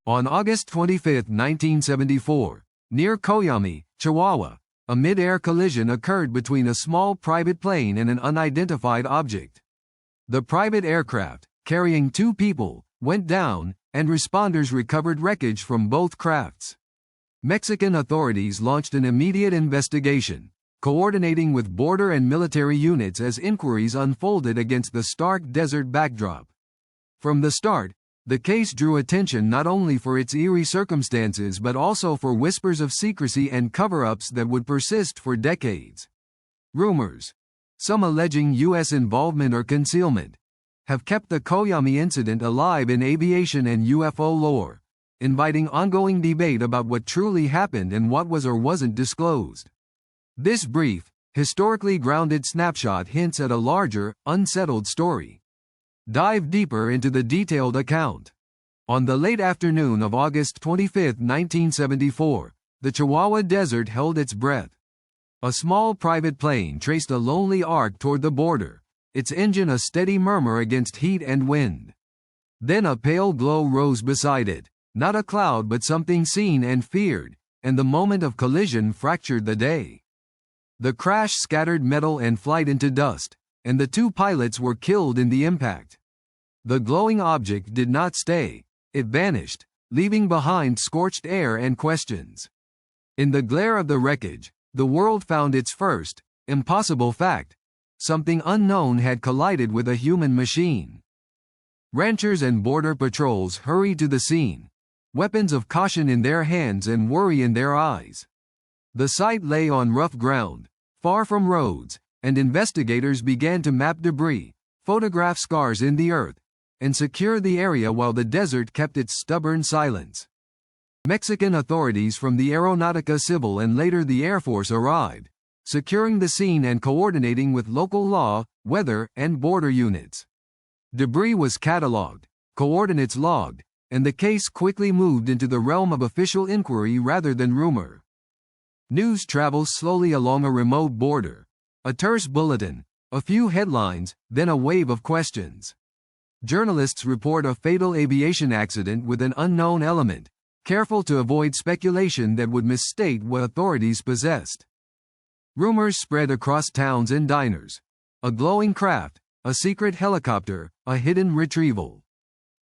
On August 25, 1974, near Coyame, Chihuahua, a mid-air collision occurred between a small private plane and an unidentified object. The private aircraft, carrying 2 people, went down, and responders recovered wreckage from both crafts. Mexican authorities launched an immediate investigation, coordinating with border and military units as inquiries unfolded against the stark desert backdrop. From the start, the case drew attention not only for its eerie circumstances but also for whispers of secrecy and cover-ups that would persist for decades. Rumors, some alleging U.S. involvement or concealment, have kept the Coyame incident alive in aviation and UFO lore, inviting ongoing debate about what truly happened and what was or wasn't disclosed. This brief, historically grounded snapshot hints at a larger, unsettled story. Dive deeper into the detailed account. On the late afternoon of August 25, 1974, the Chihuahua Desert held its breath. A small private plane traced a lonely arc toward the border, its engine a steady murmur against heat and wind. Then a pale glow rose beside it, not a cloud but something seen and feared, and the moment of collision fractured the day. The crash scattered metal and flight into dust, and the 2 pilots were killed in the impact. The glowing object did not stay, it vanished, leaving behind scorched air and questions. In the glare of the wreckage, the world found its first, impossible fact: something unknown had collided with a human machine. Ranchers and border patrols hurried to the scene, weapons of caution in their hands and worry in their eyes. The site lay on rough ground, far from roads, and investigators began to map debris, photograph scars in the earth, and secure the area while the desert kept its stubborn silence. Mexican authorities from the Aeronáutica Civil and later the Air Force arrived, securing the scene and coordinating with local law, weather, and border units. Debris was catalogued, coordinates logged, and the case quickly moved into the realm of official inquiry rather than rumor. News travels slowly along a remote border. A terse bulletin, a few headlines, then a wave of questions. Journalists report a fatal aviation accident with an unknown element, careful to avoid speculation that would misstate what authorities possessed. Rumors spread across towns and diners. A glowing craft, a secret helicopter, a hidden retrieval.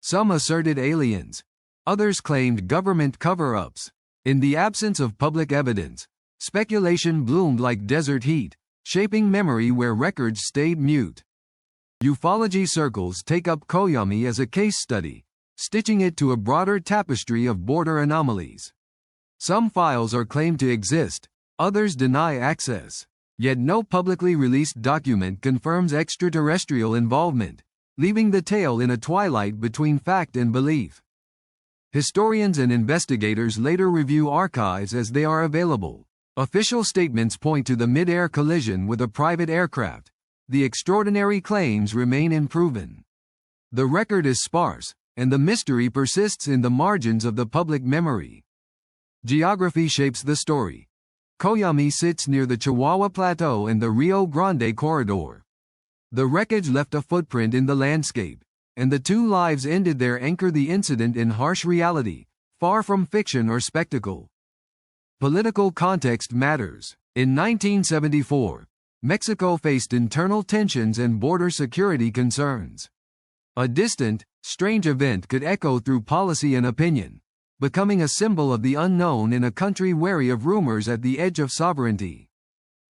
Some asserted aliens. Others claimed government cover-ups. In the absence of public evidence, speculation bloomed like desert heat, shaping memory where records stayed mute. Ufology circles take up Coyame as a case study, stitching it to a broader tapestry of border anomalies. Some files are claimed to exist, others deny access. Yet no publicly released document confirms extraterrestrial involvement, leaving the tale in a twilight between fact and belief. Historians and investigators later review archives as they are available. Official statements point to the mid-air collision with a private aircraft. The extraordinary claims remain unproven. The record is sparse, and the mystery persists in the margins of the public memory. Geography shapes the story. Coyame sits near the Chihuahua Plateau and the Rio Grande Corridor. The wreckage left a footprint in the landscape, and the 2 lives ended there anchor the incident in harsh reality, far from fiction or spectacle. Political context matters. In 1974, Mexico faced internal tensions and border security concerns. A distant, strange event could echo through policy and opinion, becoming a symbol of the unknown in a country wary of rumors at the edge of sovereignty.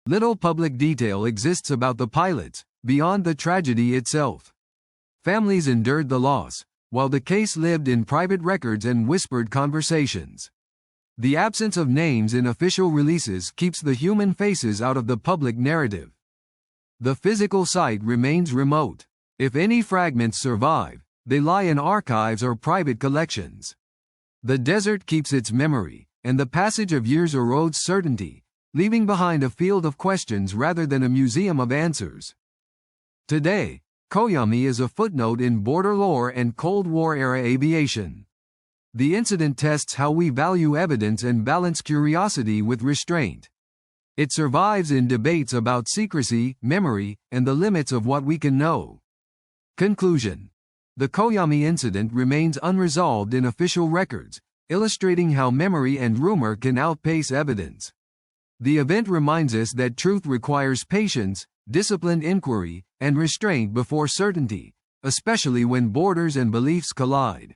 Little public detail exists about the pilots, beyond the tragedy itself. Families endured the loss, while the case lived in private records and whispered conversations. The absence of names in official releases keeps the human faces out of the public narrative. The physical site remains remote. If any fragments survive, they lie in archives or private collections. The desert keeps its memory, and the passage of years erodes certainty, leaving behind a field of questions rather than a museum of answers. Today, Coyame is a footnote in border lore and Cold War-era aviation. The incident tests how we value evidence and balance curiosity with restraint. It survives in debates about secrecy, memory, and the limits of what we can know. Conclusion. The Coyame incident remains unresolved in official records, illustrating how memory and rumor can outpace evidence. The event reminds us that truth requires patience, disciplined inquiry, and restraint before certainty, especially when borders and beliefs collide.